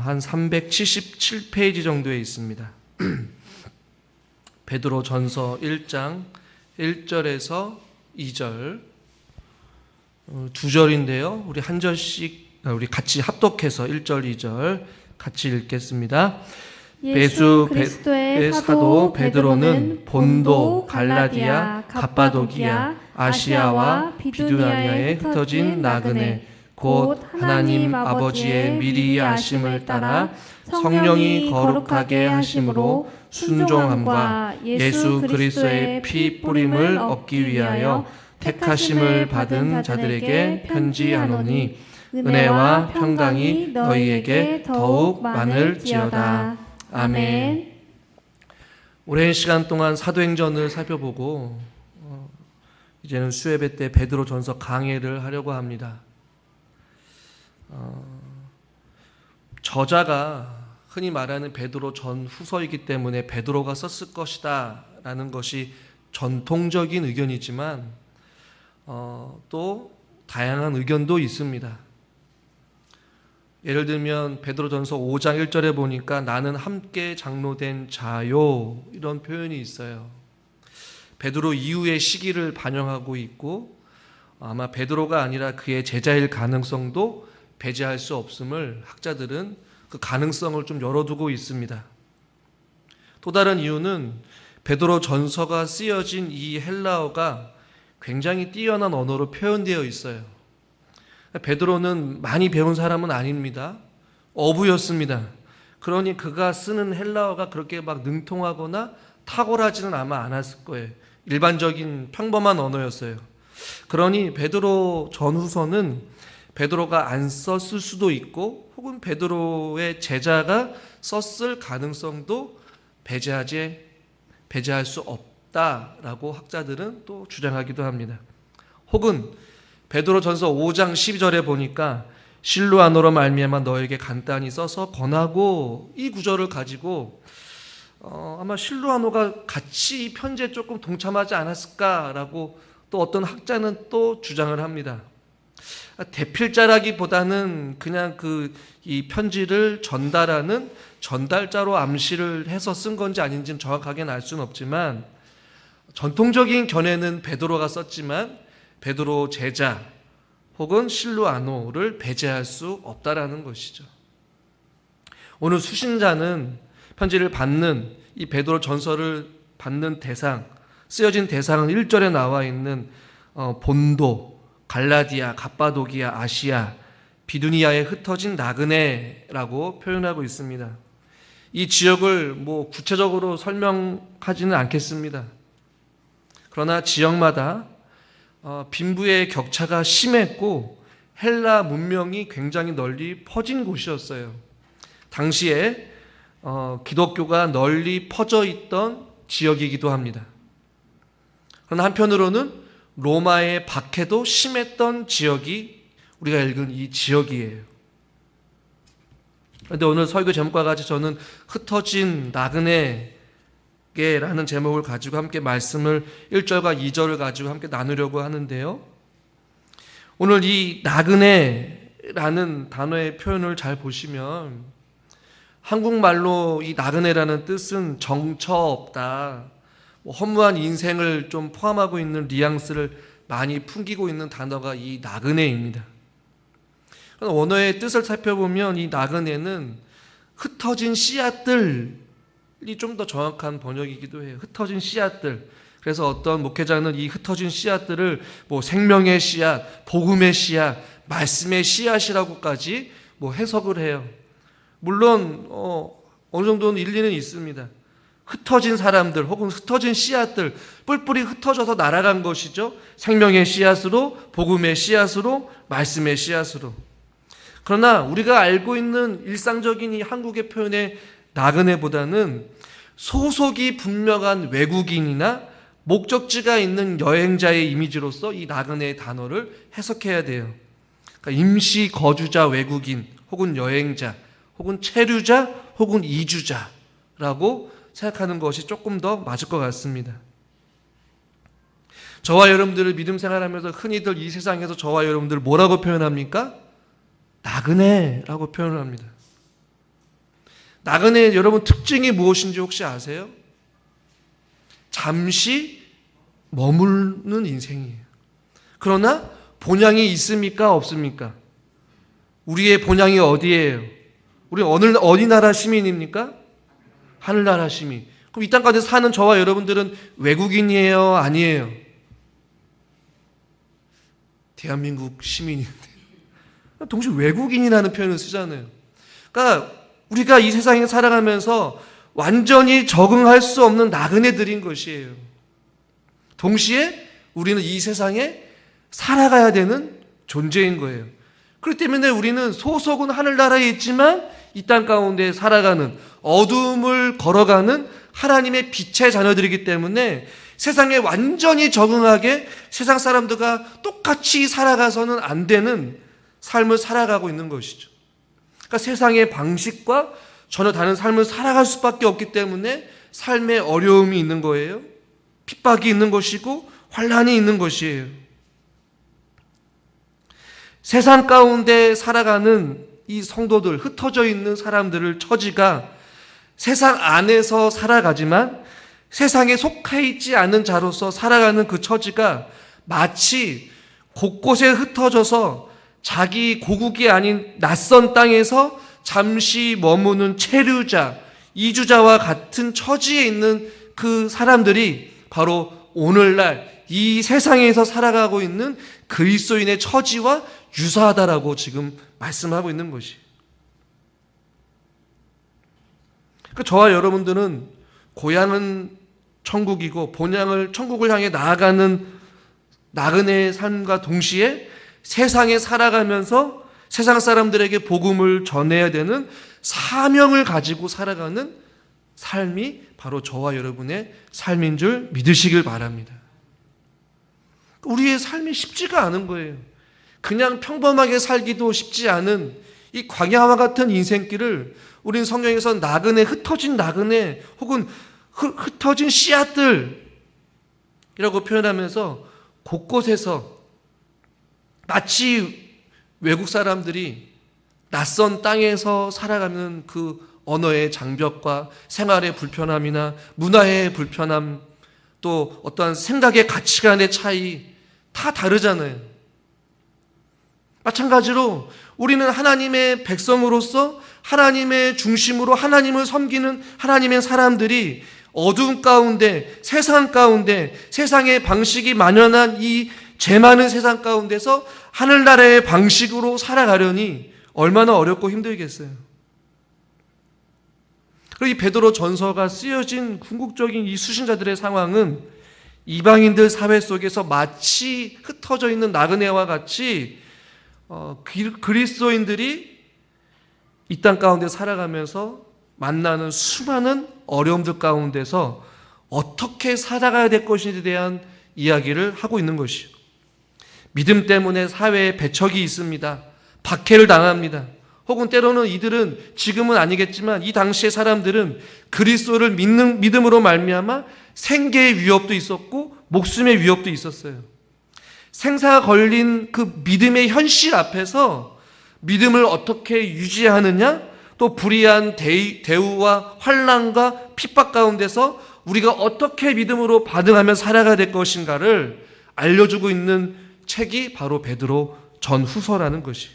한 377페이지 정도에 있습니다. 베드로 전서 1장 1절에서 2절 두 절인데요. 우리 한 절씩 우리 같이 합독해서 1절 2절 같이 읽겠습니다. 예수 그리스도의 사도 베드로는 본도, 갈라디아, 갑바도기아, 아시아와 비두니아에 흩어진 나그네 곧 하나님 아버지의 미리 아심을 따라 성령이 거룩하게 하심으로 순종함과 예수 그리스도의 피 뿌림을 얻기 위하여 택하심을 받은 자들에게 편지하노니 은혜와 평강이 너희에게 더욱 많을지어다. 아멘. 오랜 시간 동안 사도행전을 살펴보고 이제는 수예배 때 베드로 전서 강해를 하려고 합니다. 저자가 흔히 말하는 베드로 전후서이기 때문에 베드로가 썼을 것이다 라는 것이 전통적인 의견이지만 또 다양한 의견도 있습니다. 예를 들면 베드로전서 5장 1절에 보니까 나는 함께 장로된 자요 이런 표현이 있어요. 베드로 이후의 시기를 반영하고 있고 아마 베드로가 아니라 그의 제자일 가능성도 배제할 수 없음을 학자들은 그 가능성을 좀 열어두고 있습니다. 또 다른 이유는 베드로 전서가 쓰여진 이 헬라어가 굉장히 뛰어난 언어로 표현되어 있어요. 베드로는 많이 배운 사람은 아닙니다. 어부였습니다. 그러니 그가 쓰는 헬라어가 그렇게 막 능통하거나 탁월하지는 아마 않았을 거예요. 일반적인 평범한 언어였어요. 그러니 베드로 전후서는 베드로가 안 썼을 수도 있고 혹은 베드로의 제자가 썼을 가능성도 배제할 수 없다라고 학자들은 또 주장하기도 합니다. 혹은 베드로전서 5장 12절에 보니까 실루아노로 말미암아 너에게 간단히 써서 권하고 이 구절을 가지고 아마 실루아노가 같이 이 편지에 조금 동참하지 않았을까라고 또 어떤 학자는 또 주장을 합니다. 대필자라기보다는 그냥 이 편지를 전달하는 전달자로 암시를 해서 쓴 건지 아닌지는 정확하게는 알 수는 없지만 전통적인 견해는 베드로가 썼지만 베드로 제자 혹은 실루아노를 배제할 수 없다라는 것이죠. 오늘 수신자는 편지를 받는 이 베드로 전서를 받는 대상, 쓰여진 대상은 1절에 나와 있는 본도, 갈라디아, 갑바도기아, 아시아, 비두니아에 흩어진 나그네라고 표현하고 있습니다. 이 지역을 구체적으로 설명하지는 않겠습니다. 그러나 지역마다 빈부의 격차가 심했고 헬라 문명이 굉장히 널리 퍼진 곳이었어요. 당시에 기독교가 널리 퍼져 있던 지역이기도 합니다. 그러나 한편으로는 로마의 박해도 심했던 지역이 우리가 읽은 이 지역이에요. 그런데 오늘 설교 제목과 같이 저는 흩어진 나그네라는 제목을 가지고 함께 말씀을 1절과 2절을 가지고 함께 나누려고 하는데요. 오늘 이 나그네라는 단어의 표현을 잘 보시면 한국말로 이 나그네라는 뜻은 정처 없다, 허무한 인생을 좀 포함하고 있는 뉘앙스를 많이 풍기고 있는 단어가 이 나그네입니다. 언어의 뜻을 살펴보면 이 나그네는 흩어진 씨앗들이 좀 더 정확한 번역이기도 해요. 흩어진 씨앗들. 그래서 어떤 목회자는 이 흩어진 씨앗들을 생명의 씨앗, 복음의 씨앗, 말씀의 씨앗이라고까지 해석을 해요. 물론 어느 정도는 일리는 있습니다. 흩어진 사람들 혹은 흩어진 씨앗들, 뿔뿔이 흩어져서 날아간 것이죠. 생명의 씨앗으로, 복음의 씨앗으로, 말씀의 씨앗으로. 그러나 우리가 알고 있는 일상적인 이 한국의 표현의 나그네보다는 소속이 분명한 외국인이나 목적지가 있는 여행자의 이미지로서 이 나그네의 단어를 해석해야 돼요. 그러니까 임시 거주자 외국인 혹은 여행자 혹은 체류자 혹은 이주자라고 생각하는 것이 조금 더 맞을 것 같습니다. 저와 여러분들을 믿음 생활하면서 흔히들 이 세상에서 저와 여러분들을 뭐라고 표현합니까? 나그네라고 표현을 합니다. 나그네 여러분 특징이 무엇인지 혹시 아세요? 잠시 머무는 인생이에요. 그러나 본향이 있습니까? 없습니까? 우리의 본향이 어디예요? 우리 어디 나라 시민입니까? 하늘나라 시민. 그럼 이 땅 가운데 사는 저와 여러분들은 외국인이에요? 아니에요? 대한민국 시민인데 동시에 외국인이라는 표현을 쓰잖아요. 그러니까 우리가 이 세상에 살아가면서 완전히 적응할 수 없는 나그네들인 것이에요. 동시에 우리는 이 세상에 살아가야 되는 존재인 거예요. 그렇기 때문에 우리는 소속은 하늘나라에 있지만 이 땅 가운데 살아가는, 어둠을 걸어가는 하나님의 빛의 자녀들이기 때문에 세상에 완전히 적응하게 세상 사람들과 똑같이 살아가서는 안 되는 삶을 살아가고 있는 것이죠. 그러니까 세상의 방식과 전혀 다른 삶을 살아갈 수밖에 없기 때문에 삶에 어려움이 있는 거예요. 핍박이 있는 것이고 환난이 있는 것이에요. 세상 가운데 살아가는 이 성도들, 흩어져 있는 사람들을 처지가 세상 안에서 살아가지만 세상에 속해 있지 않은 자로서 살아가는 그 처지가 마치 곳곳에 흩어져서 자기 고국이 아닌 낯선 땅에서 잠시 머무는 체류자, 이주자와 같은 처지에 있는 그 사람들이 바로 오늘날 이 세상에서 살아가고 있는 그리스도인의 처지와 유사하다라고 지금 말씀하고 있는 것이. 그러니까 저와 여러분들은 고향은 천국이고 본향을 천국을 향해 나아가는 나그네의 삶과 동시에 세상에 살아가면서 세상 사람들에게 복음을 전해야 되는 사명을 가지고 살아가는 삶이 바로 저와 여러분의 삶인 줄 믿으시길 바랍니다. 우리의 삶이 쉽지가 않은 거예요. 그냥 평범하게 살기도 쉽지 않은 이 광야와 같은 인생길을 우린 성경에서 나그네, 흩어진 나그네 혹은 흩어진 씨앗들이라고 표현하면서 곳곳에서 마치 외국 사람들이 낯선 땅에서 살아가는 그 언어의 장벽과 생활의 불편함이나 문화의 불편함, 또 어떠한 생각의 가치관의 차이 다 다르잖아요. 마찬가지로 우리는 하나님의 백성으로서 하나님의 중심으로 하나님을 섬기는 하나님의 사람들이 어두운 가운데, 세상 가운데, 세상의 방식이 만연한 이 죄 많은 세상 가운데서 하늘나라의 방식으로 살아가려니 얼마나 어렵고 힘들겠어요. 그리고 이 베드로 전서가 쓰여진 궁극적인 이 수신자들의 상황은 이방인들 사회 속에서 마치 흩어져 있는 나그네와 같이 그리스도인들이 이 땅 가운데 살아가면서 만나는 수많은 어려움들 가운데서 어떻게 살아가야 될 것인지에 대한 이야기를 하고 있는 것이요. 믿음 때문에 사회에 배척이 있습니다. 박해를 당합니다. 혹은 때로는 이들은 지금은 아니겠지만 이 당시의 사람들은 그리스도를 믿음으로 말미암아 생계의 위협도 있었고 목숨의 위협도 있었어요. 생사가 걸린 그 믿음의 현실 앞에서 믿음을 어떻게 유지하느냐, 또 불의한 대우와 환난과 핍박 가운데서 우리가 어떻게 믿음으로 반응하며 살아가야 될 것인가를 알려주고 있는 책이 바로 베드로 전후서라는 것이.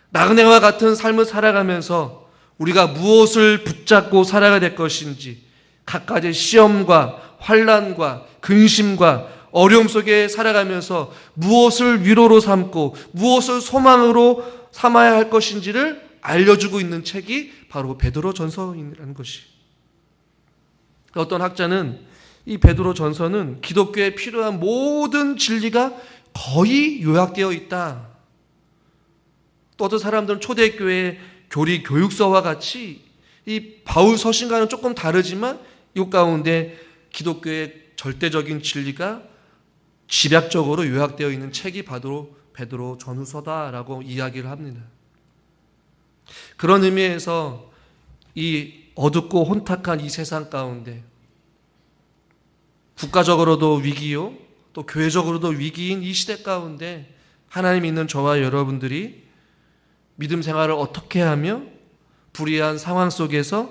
나그네와 같은 삶을 살아가면서 우리가 무엇을 붙잡고 살아가야 될 것인지, 갖가지 시험과 환난과 근심과 어려움 속에 살아가면서 무엇을 위로로 삼고 무엇을 소망으로 삼아야 할 것인지를 알려주고 있는 책이 바로 베드로 전서라는 것이. 어떤 학자는 이 베드로 전서는 기독교에 필요한 모든 진리가 거의 요약되어 있다. 또 어떤 사람들은 초대교회 교리 교육서와 같이 이 바울 서신과는 조금 다르지만 이 가운데 기독교의 절대적인 진리가 집약적으로 요약되어 있는 책이 바로 베드로 전후서다라고 이야기를 합니다. 그런 의미에서 이 어둡고 혼탁한 이 세상 가운데 국가적으로도 위기요, 또 교회적으로도 위기인 이 시대 가운데 하나님 믿는 저와 여러분들이 믿음 생활을 어떻게 하며 불의한 상황 속에서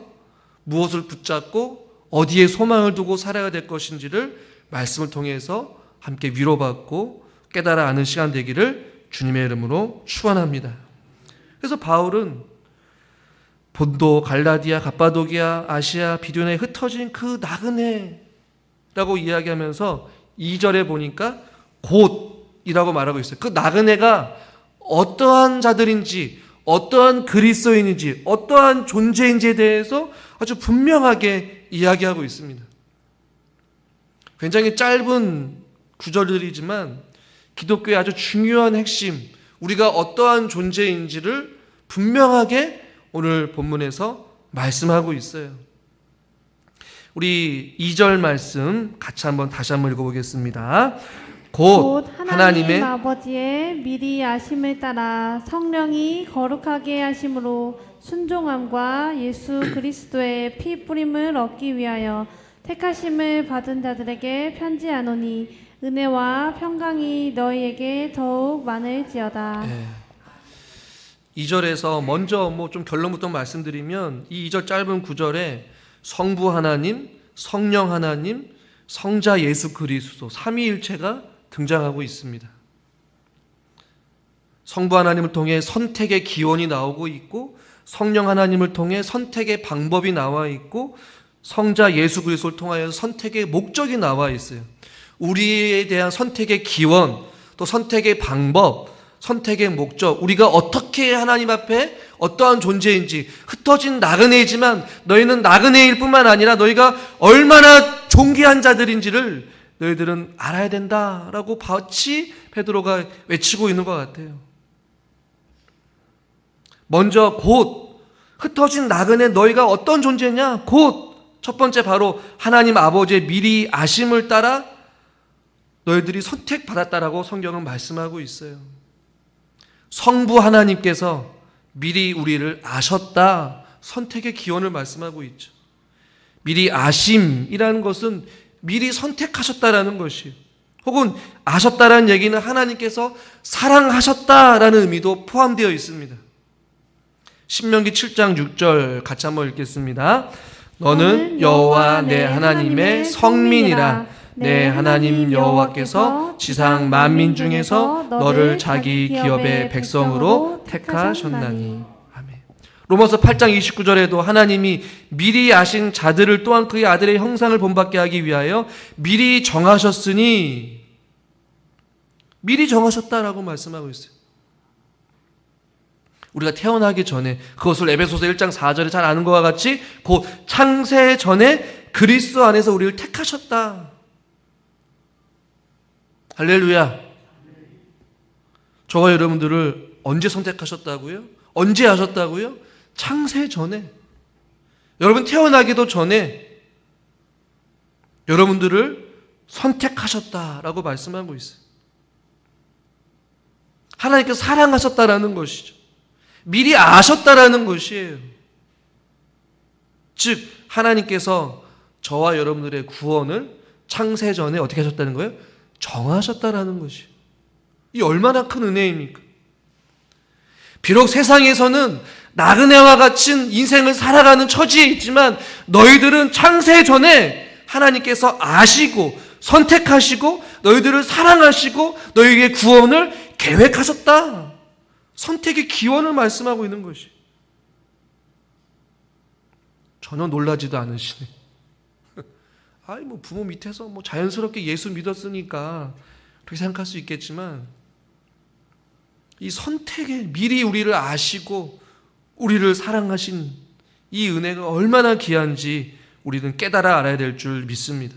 무엇을 붙잡고 어디에 소망을 두고 살아야 될 것인지를 말씀을 통해서 함께 위로받고 깨달아 아는 시간 되기를 주님의 이름으로 축원합니다. 그래서 바울은 본도, 갈라디아, 갑바도기아, 아시아, 비두니아에 흩어진 그 나그네라고 이야기하면서 2절에 보니까 곧이라고 말하고 있어요. 그 나그네가 어떠한 자들인지, 어떠한 그리스도인인지, 어떠한 존재인지에 대해서 아주 분명하게 이야기하고 있습니다. 굉장히 짧은 구절들이지만 기독교의 아주 중요한 핵심, 우리가 어떠한 존재인지를 분명하게 오늘 본문에서 말씀하고 있어요. 우리 2절 말씀 다시 한번 읽어보겠습니다. 곧 하나님의 아버지의 미리 아심을 따라 성령이 거룩하게 하심으로 순종함과 예수 그리스도의 피 뿌림을 얻기 위하여 택하심을 받은 자들에게 편지하노니 은혜와 평강이 너희에게 더욱 많을지어다. 2절에서 먼저 좀 결론부터 말씀드리면 이 2절 짧은 9절에 성부 하나님, 성령 하나님, 성자 예수 그리스도 삼위일체가 등장하고 있습니다. 성부 하나님을 통해 선택의 기원이 나오고 있고 성령 하나님을 통해 선택의 방법이 나와 있고 성자 예수 그리스도를 통하여 선택의 목적이 나와 있어요. 우리에 대한 선택의 기원, 또 선택의 방법, 선택의 목적, 우리가 어떻게 하나님 앞에 어떠한 존재인지, 흩어진 나그네이지만 너희는 나그네일 뿐만 아니라 너희가 얼마나 존귀한 자들인지를 너희들은 알아야 된다라고 같이 베드로가 외치고 있는 것 같아요. 먼저 곧 흩어진 나그네 너희가 어떤 존재냐? 곧 첫 번째 바로 하나님 아버지의 미리 아심을 따라 너희들이 선택받았다라고 성경은 말씀하고 있어요. 성부 하나님께서 미리 우리를 아셨다. 선택의 기원을 말씀하고 있죠. 미리 아심이라는 것은 미리 선택하셨다라는 것이, 혹은 아셨다라는 얘기는 하나님께서 사랑하셨다라는 의미도 포함되어 있습니다. 신명기 7장 6절 같이 한번 읽겠습니다. 너는 여호와 내 하나님의 성민이라. 내 하나님 여호와께서 지상 만민 중에서 너를 자기 기업의 백성으로 택하셨나니. 아멘. 로마서 8장 29절에도 하나님이 미리 아신 자들을 또한 그의 아들의 형상을 본받게 하기 위하여 미리 정하셨으니, 미리 정하셨다라고 말씀하고 있어요. 우리가 태어나기 전에, 그것을 에베소서 1장 4절에 잘 아는 것과 같이 곧 창세 전에 그리스도 안에서 우리를 택하셨다. 할렐루야. 저와 여러분들을 언제 선택하셨다고요? 언제 하셨다고요? 창세 전에. 여러분 태어나기도 전에 여러분들을 선택하셨다라고 말씀하고 있어요. 하나님께서 사랑하셨다라는 것이죠. 미리 아셨다라는 것이에요. 즉 하나님께서 저와 여러분들의 구원을 창세 전에 어떻게 하셨다는 거예요? 정하셨다라는 것이에요. 이 얼마나 큰 은혜입니까? 비록 세상에서는 나그네와 같은 인생을 살아가는 처지에 있지만 너희들은 창세 전에 하나님께서 아시고 선택하시고 너희들을 사랑하시고 너희에게 구원을 계획하셨다. 선택의 기원을 말씀하고 있는 것이. 전혀 놀라지도 않으시네. 아이 부모 밑에서 자연스럽게 예수 믿었으니까 그렇게 생각할 수 있겠지만 이 선택에 미리 우리를 아시고 우리를 사랑하신 이 은혜가 얼마나 귀한지 우리는 깨달아 알아야 될 줄 믿습니다.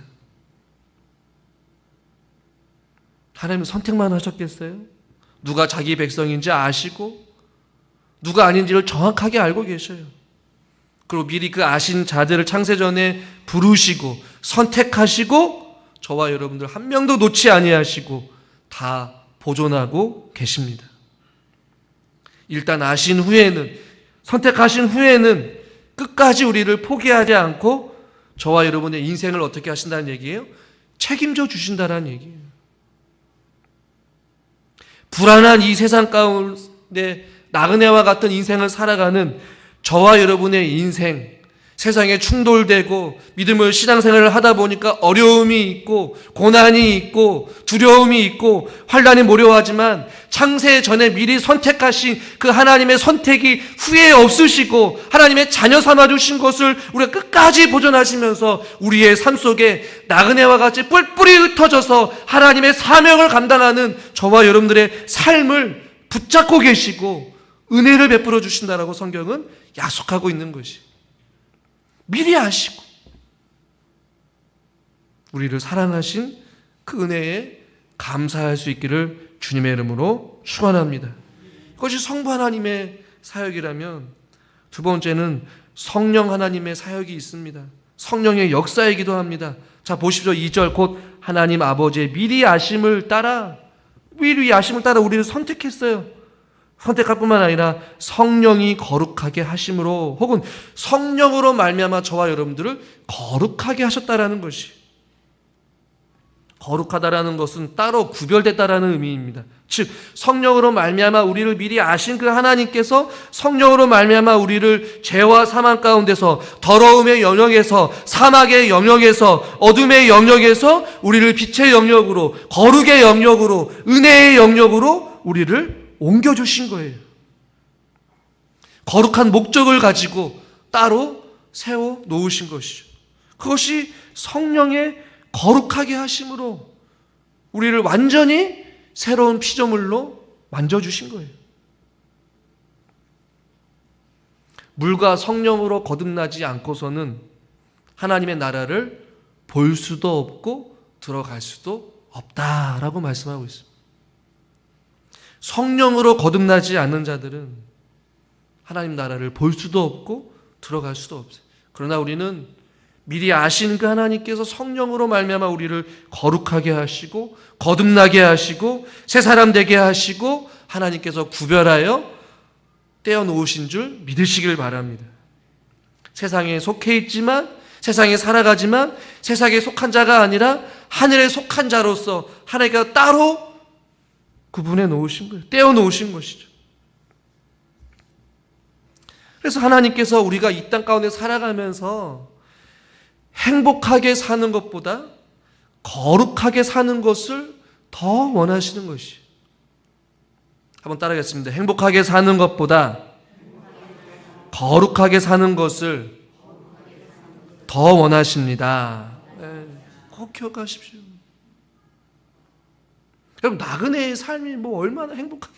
하나님은 선택만 하셨겠어요? 누가 자기 백성인지 아시고 누가 아닌지를 정확하게 알고 계셔요. 그리고 미리 그 아신 자들을 창세전에 부르시고 선택하시고 저와 여러분들 한 명도 놓지 아니하시고 다 보존하고 계십니다. 일단 아신 후에는, 선택하신 후에는 끝까지 우리를 포기하지 않고 저와 여러분의 인생을 어떻게 하신다는 얘기예요? 책임져 주신다는 얘기예요. 불안한 이 세상 가운데 나그네와 같은 인생을 살아가는 저와 여러분의 인생, 세상에 충돌되고 믿음을 신앙생활을 하다 보니까 어려움이 있고 고난이 있고 두려움이 있고 환난이 몰려하지만 창세 전에 미리 선택하신 그 하나님의 선택이 후회 없으시고 하나님의 자녀 삼아주신 것을 우리가 끝까지 보존하시면서 우리의 삶 속에 나그네와 같이 뿔뿔이 흩어져서 하나님의 사명을 감당하는 저와 여러분들의 삶을 붙잡고 계시고 은혜를 베풀어 주신다라고 성경은 약속하고 있는 것이, 미리 아시고 우리를 사랑하신 그 은혜에 감사할 수 있기를 주님의 이름으로 축원합니다. 이것이 성부 하나님의 사역이라면 두 번째는 성령 하나님의 사역이 있습니다. 성령의 역사이기도 합니다. 자, 보십시오. 2절 곧 하나님 아버지의 미리 아심을 따라 우리를 선택했어요. 선택할 뿐만 아니라 성령이 거룩하게 하심으로, 혹은 성령으로 말미암아 저와 여러분들을 거룩하게 하셨다라는 것이, 거룩하다라는 것은 따로 구별됐다라는 의미입니다. 즉 성령으로 말미암아 우리를 미리 아신 그 하나님께서 성령으로 말미암아 우리를 죄와 사망 가운데서, 더러움의 영역에서, 사막의 영역에서, 어둠의 영역에서 우리를 빛의 영역으로, 거룩의 영역으로, 은혜의 영역으로 우리를 옮겨주신 거예요. 거룩한 목적을 가지고 따로 세워 놓으신 것이죠. 그것이 성령의 거룩하게 하심으로 우리를 완전히 새로운 피조물로 만져주신 거예요. 물과 성령으로 거듭나지 않고서는 하나님의 나라를 볼 수도 없고 들어갈 수도 없다라고 말씀하고 있습니다. 성령으로 거듭나지 않는 자들은 하나님 나라를 볼 수도 없고 들어갈 수도 없어요. 그러나 우리는 미리 아신 그 하나님께서 성령으로 말미암아 우리를 거룩하게 하시고 거듭나게 하시고 새 사람 되게 하시고 하나님께서 구별하여 떼어놓으신 줄 믿으시길 바랍니다. 세상에 속해 있지만, 세상에 살아가지만 세상에 속한 자가 아니라 하늘에 속한 자로서 하나님께서 따로 구분해 놓으신 거예요. 떼어 놓으신 것이죠. 그래서 하나님께서 우리가 이 땅 가운데 살아가면서 행복하게 사는 것보다 거룩하게 사는 것을 더 원하시는 것이. 한번 따라하겠습니다. 행복하게 사는 것보다 거룩하게 사는 것을 더 원하십니다. 꼭 기억하십시오. 그럼 나그네의 삶이 얼마나 행복하게.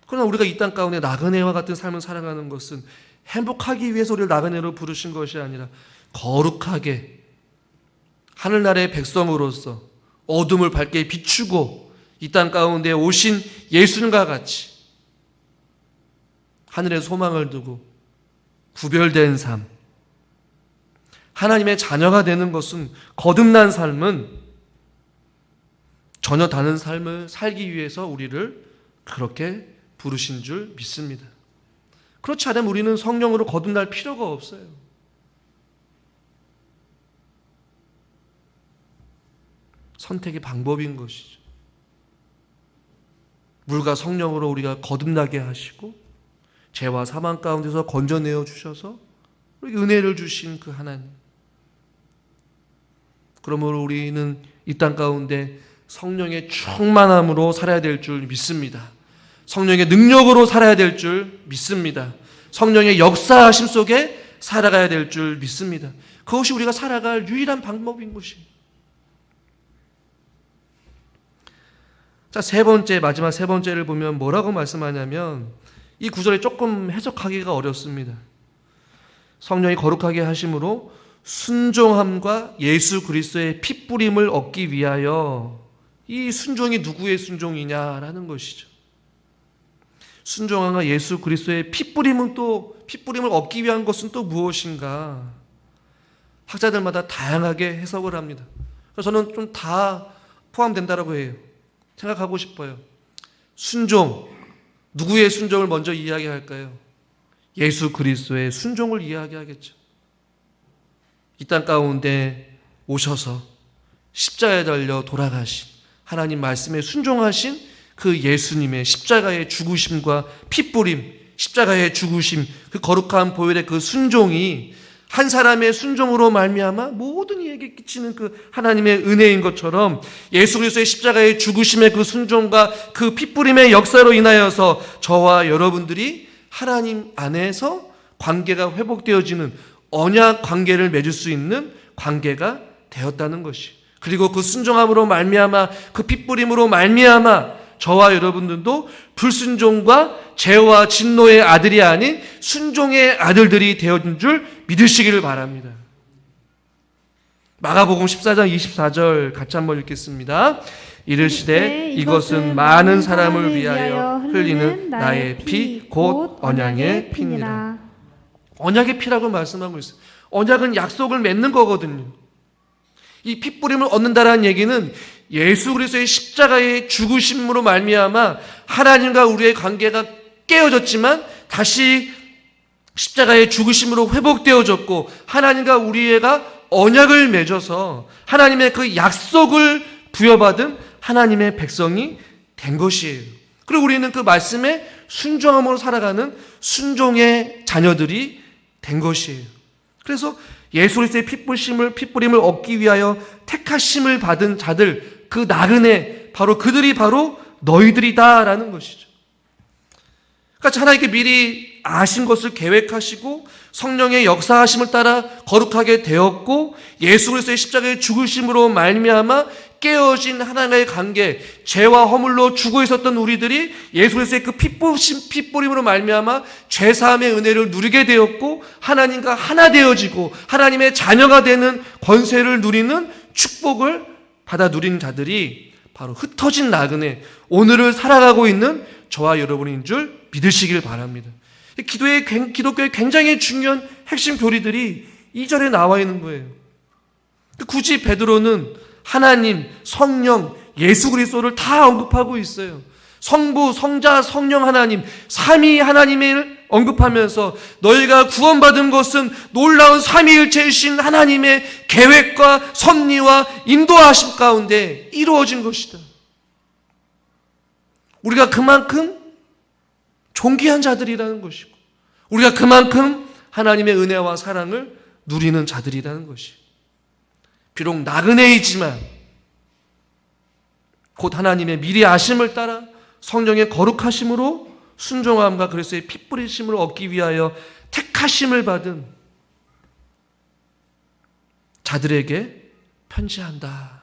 그러나 우리가 이 땅 가운데 나그네와 같은 삶을 살아가는 것은 행복하기 위해서 우리를 나그네로 부르신 것이 아니라 거룩하게 하늘나라의 백성으로서 어둠을 밝게 비추고 이 땅 가운데 오신 예수님과 같이 하늘의 소망을 두고 구별된 삶, 하나님의 자녀가 되는 것은, 거듭난 삶은 전혀 다른 삶을 살기 위해서 우리를 그렇게 부르신 줄 믿습니다. 그렇지 않으면 우리는 성령으로 거듭날 필요가 없어요. 선택의 방법인 것이죠. 물과 성령으로 우리가 거듭나게 하시고 죄와 사망 가운데서 건져내어 주셔서 우리에게 은혜를 주신 그 하나님. 그러므로 우리는 이 땅 가운데 성령의 충만함으로 살아야 될 줄 믿습니다. 성령의 능력으로 살아야 될 줄 믿습니다. 성령의 역사하심 속에 살아가야 될 줄 믿습니다. 그것이 우리가 살아갈 유일한 방법인 것입니다. 자, 마지막 세 번째를 보면 뭐라고 말씀하냐면, 이 구절에 조금 해석하기가 어렵습니다. 성령이 거룩하게 하심으로 순종함과 예수 그리스도의 핏부림을 얻기 위하여. 이 순종이 누구의 순종이냐라는 것이죠. 순종함과 예수 그리스도의 핏부림을 얻기 위한 것은 또 무엇인가? 학자들마다 다양하게 해석을 합니다. 그래서 저는 좀 다 포함된다라고 해요. 생각하고 싶어요. 순종, 누구의 순종을 먼저 이야기할까요? 예수 그리스도의 순종을 이야기하겠죠. 이 땅 가운데 오셔서 십자가에 달려 돌아가신 하나님 말씀에 순종하신 그 예수님의 십자가의 죽으심과 핏부림, 십자가의 죽으심, 그 거룩한 보혈의 그 순종이 한 사람의 순종으로 말미암아 모든 이에게 끼치는 그 하나님의 은혜인 것처럼 예수 그리스도의 십자가의 죽으심의 그 순종과 그 핏부림의 역사로 인하여서 저와 여러분들이 하나님 안에서 관계가 회복되어지는 언약 관계를 맺을 수 있는 관계가 되었다는 것이, 그리고 그 순종함으로 말미암아 그 핏부림으로 말미암아 저와 여러분들도 불순종과 죄와 진노의 아들이 아닌 순종의 아들들이 되어진 줄 믿으시기를 바랍니다. 마가복음 14장 24절 같이 한번 읽겠습니다. 이르시되 이것은 많은 사람을 위하여 흘리는 나의 피 곧 언약의 피니라. 언약의 피라고 말씀하고 있어요. 언약은 약속을 맺는 거거든요. 이 핏부림을 얻는다라는 얘기는 예수 그리스도의 십자가의 죽으심으로 말미암아 하나님과 우리의 관계가 깨어졌지만 다시 십자가의 죽으심으로 회복되어졌고 하나님과 우리가 언약을 맺어서 하나님의 그 약속을 부여받은 하나님의 백성이 된 것이에요. 그리고 우리는 그 말씀에 순종함으로 살아가는 순종의 자녀들이 된 것이에요. 그래서 예수 그리스도의 핏부림을 얻기 위하여 택하심을 받은 자들, 그 나그네, 바로 그들이 바로 너희들이다라는 것이죠. 그러니까 하나님께 미리 아신 것을 계획하시고 성령의 역사하심을 따라 거룩하게 되었고 예수 그리스도의 십자가의 죽으심으로 말미암아 깨어진 하나님과의 관계, 죄와 허물로 죽어 있었던 우리들이 예수 그리스도의 그 핏부림으로 말미암아 죄사함의 은혜를 누리게 되었고 하나님과 하나 되어지고 하나님의 자녀가 되는 권세를 누리는 축복을 받아 누린 자들이 바로 흩어진 나그네, 오늘을 살아가고 있는 저와 여러분인 줄 믿으시길 바랍니다. 기독교의 굉장히 중요한 핵심 교리들이 2절에 나와 있는 거예요. 굳이 베드로는 하나님, 성령, 예수 그리스도를 다 언급하고 있어요. 성부, 성자, 성령 하나님, 삼위 하나님을 언급하면서 너희가 구원받은 것은 놀라운 삼위일체이신 하나님의 계획과 섭리와 인도하심 가운데 이루어진 것이다. 우리가 그만큼 존귀한 자들이라는 것이고 우리가 그만큼 하나님의 은혜와 사랑을 누리는 자들이라는 것이, 비록 나그네이지만 곧 하나님의 미리 아심을 따라 성령의 거룩하심으로 순종함과 그리스도의 핏부리심을 얻기 위하여 택하심을 받은 자들에게 편지한다.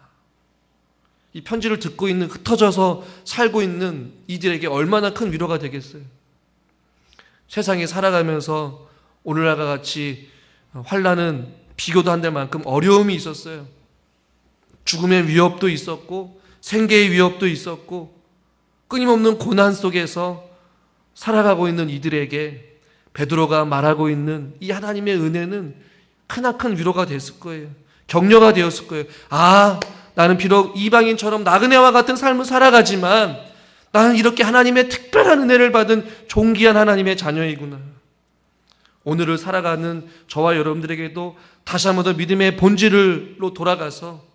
이 편지를 듣고 있는, 흩어져서 살고 있는 이들에게 얼마나 큰 위로가 되겠어요. 세상에 살아가면서 오늘날과 같이 환난은 비교도 안 될 만큼 어려움이 있었어요. 죽음의 위협도 있었고 생계의 위협도 있었고 끊임없는 고난 속에서 살아가고 있는 이들에게 베드로가 말하고 있는 이 하나님의 은혜는 크나큰 위로가 됐을 거예요. 격려가 되었을 거예요. 아, 나는 비록 이방인처럼 나그네와 같은 삶을 살아가지만 나는 이렇게 하나님의 특별한 은혜를 받은 존귀한 하나님의 자녀이구나. 오늘을 살아가는 저와 여러분들에게도 다시 한번 더 믿음의 본질로 돌아가서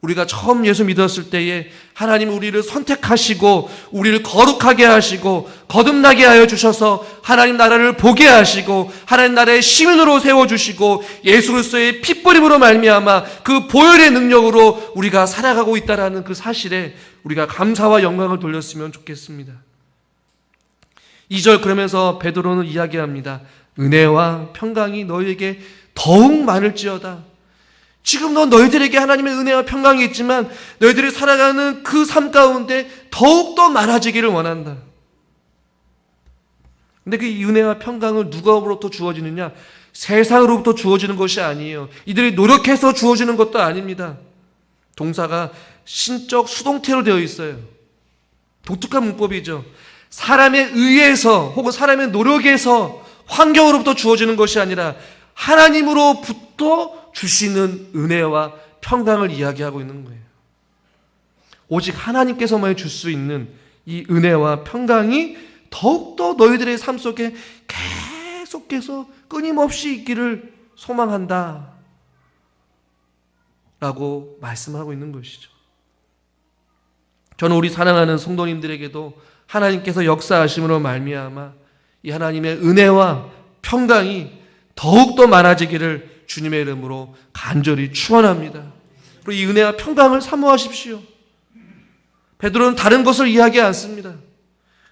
우리가 처음 예수 믿었을 때에 하나님 우리를 선택하시고 우리를 거룩하게 하시고 거듭나게 하여 주셔서 하나님 나라를 보게 하시고 하나님 나라의 시민으로 세워주시고 예수 그리스도의 핏부림으로 말미암아 그 보혈의 능력으로 우리가 살아가고 있다는 그 사실에 우리가 감사와 영광을 돌렸으면 좋겠습니다. 2절 그러면서 베드로는 이야기합니다. 은혜와 평강이 너희에게 더욱 많을지어다. 지금 너희들에게 하나님의 은혜와 평강이 있지만 너희들이 살아가는 그 삶 가운데 더욱더 많아지기를 원한다. 근데 그 은혜와 평강을 누구로부터 주어지느냐? 세상으로부터 주어지는 것이 아니에요. 이들이 노력해서 주어지는 것도 아닙니다. 동사가 신적 수동태로 되어 있어요. 독특한 문법이죠. 사람에 의해서 혹은 사람의 노력에서 환경으로부터 주어지는 것이 아니라 하나님으로부터 주시는 은혜와 평강을 이야기하고 있는 거예요. 오직 하나님께서만 줄 수 있는 이 은혜와 평강이 더욱더 너희들의 삶 속에 계속해서 끊임없이 있기를 소망한다 라고 말씀하고 있는 것이죠. 저는 우리 사랑하는 성도님들에게도 하나님께서 역사하심으로 말미암아 이 하나님의 은혜와 평강이 더욱더 많아지기를 주님의 이름으로 간절히 축원합니다. 그리고 이 은혜와 평강을 사모하십시오. 베드로는 다른 것을 이야기하지 않습니다.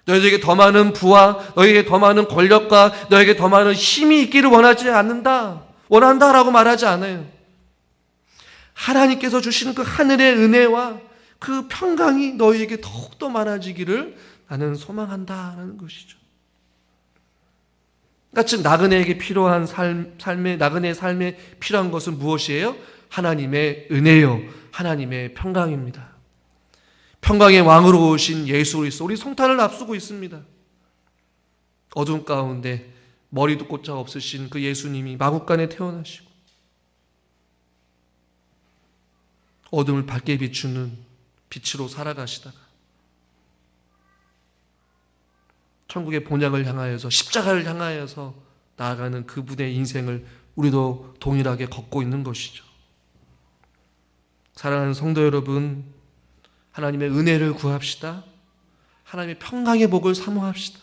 너희에게 더 많은 부와 너희에게 더 많은 권력과 너희에게 더 많은 힘이 있기를 원하지 않는다. 원한다라고 말하지 않아요. 하나님께서 주시는 그 하늘의 은혜와 그 평강이 너희에게 더욱더 많아지기를 나는 소망한다라는 것이죠. 즉 나그네에게 필요한 나그네의 삶에 필요한 것은 무엇이에요? 하나님의 은혜요, 하나님의 평강입니다. 평강의 왕으로 오신 예수 그리스도, 우리 성탄을 앞두고 있습니다. 어둠 가운데 머리도 꽂자 없으신 그 예수님이 마국간에 태어나시고 어둠을 밝게 비추는 빛으로 살아가시다가 천국의 본향을 향하여서 십자가를 향하여서 나아가는 그분의 인생을 우리도 동일하게 걷고 있는 것이죠. 사랑하는 성도 여러분, 하나님의 은혜를 구합시다. 하나님의 평강의 복을 사모합시다.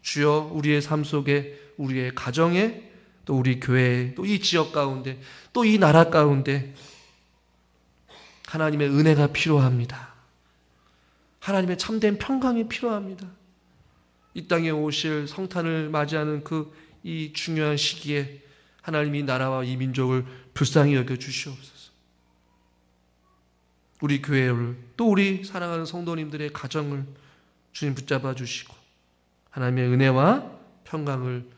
주여 우리의 삶 속에, 우리의 가정에, 또 우리 교회에, 또 이 지역 가운데, 또 이 나라 가운데 하나님의 은혜가 필요합니다. 하나님의 참된 평강이 필요합니다. 이 땅에 오실 성탄을 맞이하는 이 중요한 시기에 하나님이 나라와 이 민족을 불쌍히 여겨 주시옵소서. 우리 교회를, 또 우리 사랑하는 성도님들의 가정을 주님 붙잡아 주시고 하나님의 은혜와 평강을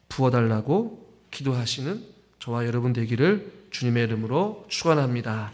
부어달라고 기도하시는 저와 여러분 되기를 주님의 이름으로 축원합니다.